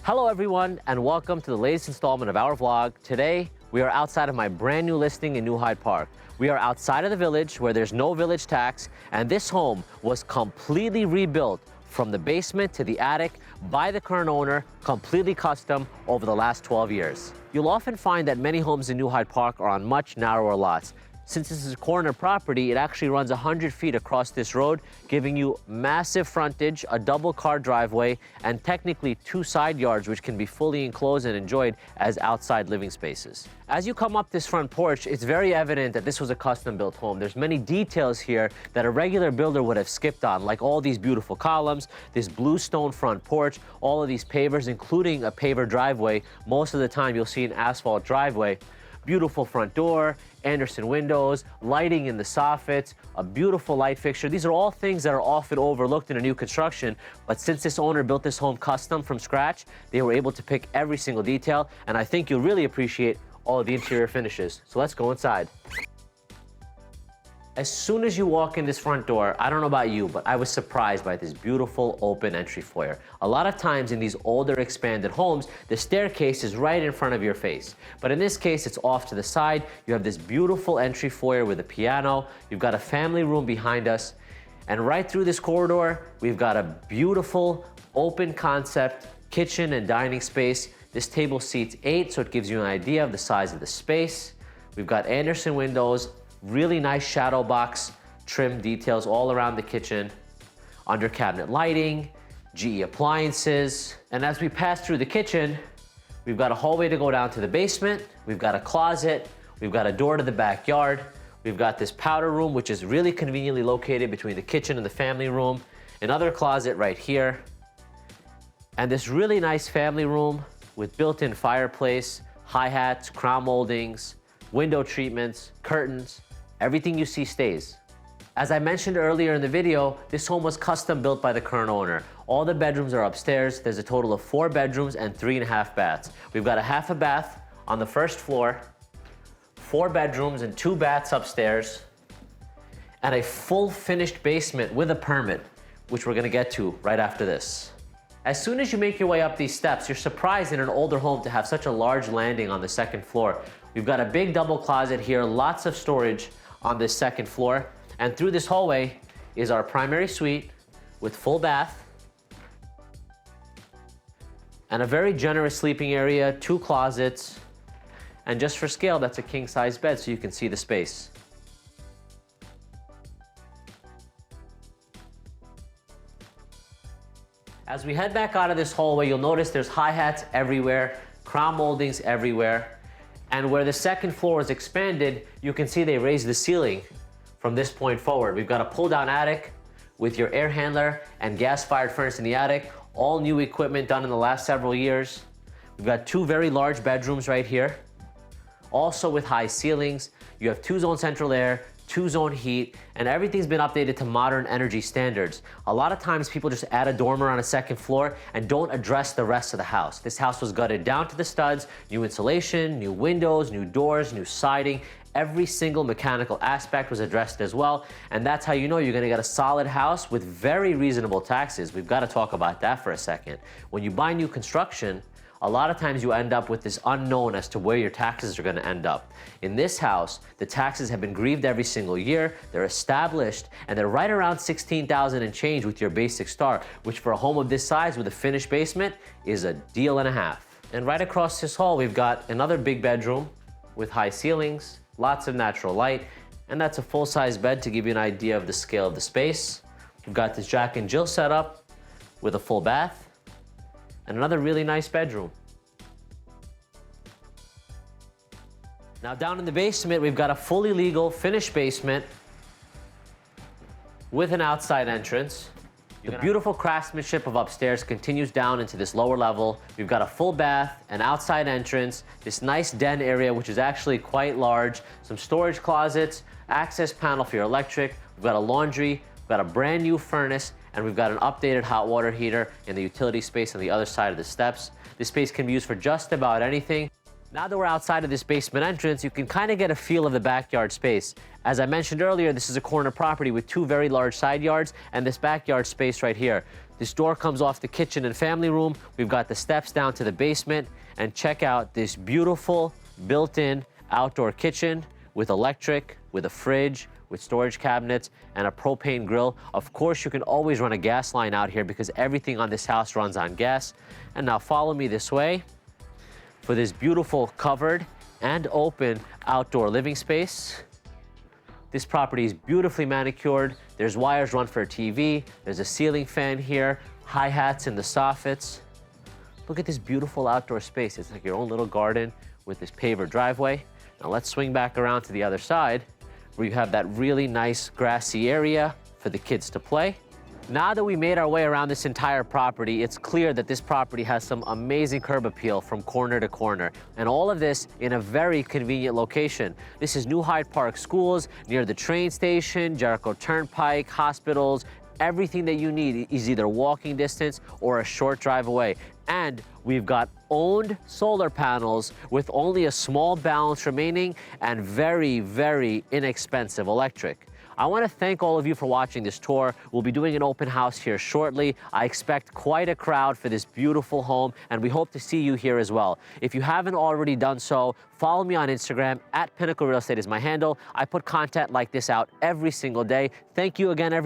Hello everyone, and welcome to the latest installment of our vlog. Today, we are outside of my brand new listing in New Hyde Park. We are outside of the village where there's no village tax, and this home was completely rebuilt from the basement to the attic by the current owner, completely custom over the last 12 years. You'll often find that many homes in New Hyde Park are on much narrower lots. Since this is a corner property, it actually runs 100 feet across this road, giving you massive frontage, a double car driveway, and technically 2 side yards, which can be fully enclosed and enjoyed as outside living spaces. As you come up this front porch, it's very evident that this was a custom-built home. There's many details here that a regular builder would have skipped on, like all these beautiful columns, this blue stone front porch, all of these pavers, including a paver driveway. Most of the time, you'll see an asphalt driveway. Beautiful front door, Anderson windows, lighting in the soffits, a beautiful light fixture. These are all things that are often overlooked in a new construction, but since this owner built this home custom from scratch, they were able to pick every single detail, and I think you'll really appreciate all of the interior finishes. So let's go inside. As soon as you walk in this front door, I don't know about you, but I was surprised by this beautiful open entry foyer. A lot of times in these older expanded homes, the staircase is right in front of your face. But in this case, it's off to the side. You have this beautiful entry foyer with a piano. You've got a family room behind us. And right through this corridor, we've got a beautiful open concept kitchen and dining space. This table seats 8, so it gives you an idea of the size of the space. We've got Anderson windows, really nice shadow box trim details all around the kitchen, under cabinet lighting, GE appliances. And as we pass through the kitchen, we've got a hallway to go down to the basement. We've got a closet. We've got a door to the backyard. We've got this powder room, which is really conveniently located between the kitchen and the family room. Another closet right here. And this really nice family room with built-in fireplace, hi-hats, crown moldings, window treatments, curtains. Everything you see stays. As I mentioned earlier in the video, this home was custom built by the current owner. All the bedrooms are upstairs. There's a total of 4 bedrooms and 3.5 baths. We've got a half a bath on the first floor, 4 bedrooms and 2 baths upstairs, and a full finished basement with a permit, which we're gonna get to right after this. As soon as you make your way up these steps, you're surprised in an older home to have such a large landing on the second floor. We've got a big double closet here, lots of storage on this second floor. And through this hallway is our primary suite with full bath and a very generous sleeping area, 2 closets, and just for scale, that's a king-size bed so you can see the space. As we head back out of this hallway, you'll notice there's hi-hats everywhere, crown moldings everywhere. And where the second floor is expanded, you can see they raised the ceiling from this point forward. We've got a pull-down attic with your air handler and gas-fired furnace in the attic, all new equipment done in the last several years. We've got 2 very large bedrooms right here, also with high ceilings. You have 2-zone central air, 2-zone heat, and everything's been updated to modern energy standards. A lot of times people just add a dormer on a second floor and don't address the rest of the house. This house was gutted down to the studs, new insulation, new windows, new doors, new siding. Every single mechanical aspect was addressed as well, and that's how you know you're gonna get a solid house with very reasonable taxes. We've gotta talk about that for a second. When you buy new construction, a lot of times you end up with this unknown as to where your taxes are gonna end up. In this house, the taxes have been grieved every single year, they're established, and they're right around $16,000 and change with your basic star, which for a home of this size with a finished basement is a deal and a half. And right across this hall, we've got another big bedroom with high ceilings, lots of natural light, and that's a full-size bed to give you an idea of the scale of the space. We've got this Jack and Jill setup with a full bath, and another really nice bedroom. Now down in the basement, we've got a fully legal finished basement with an outside entrance. The beautiful craftsmanship of upstairs continues down into this lower level. We've got a full bath, an outside entrance, this nice den area, which is actually quite large, some storage closets, access panel for your electric. We've got a laundry, we've got a brand new furnace, and we've got an updated hot water heater in the utility space on the other side of the steps. This space can be used for just about anything. Now that we're outside of this basement entrance, you can kind of get a feel of the backyard space. As I mentioned earlier, this is a corner property with 2 very large side yards and this backyard space right here. This door comes off the kitchen and family room. We've got the steps down to the basement, and check out this beautiful built-in outdoor kitchen with electric, with a fridge, with storage cabinets, and a propane grill. Of course, you can always run a gas line out here because everything on this house runs on gas. And now follow me this way for this beautiful covered and open outdoor living space. This property is beautifully manicured. There's wires run for a TV. There's a ceiling fan here, hi-hats in the soffits. Look at this beautiful outdoor space. It's like your own little garden with this paver driveway. Now let's swing back around to the other side where you have that really nice grassy area for the kids to play. Now that we made our way around this entire property, it's clear that this property has some amazing curb appeal from corner to corner, and all of this in a very convenient location. This is New Hyde Park Schools, near the train station, Jericho Turnpike, hospitals. Everything that you need is either walking distance or a short drive away. And we've got owned solar panels with only a small balance remaining and very, very inexpensive electric. I want to thank all of you for watching this tour. We'll be doing an open house here shortly. I expect quite a crowd for this beautiful home, and we hope to see you here as well. If you haven't already done so, follow me on Instagram. @Pinnacle Real Estate is my handle. I put content like this out every single day. Thank you again, everyone.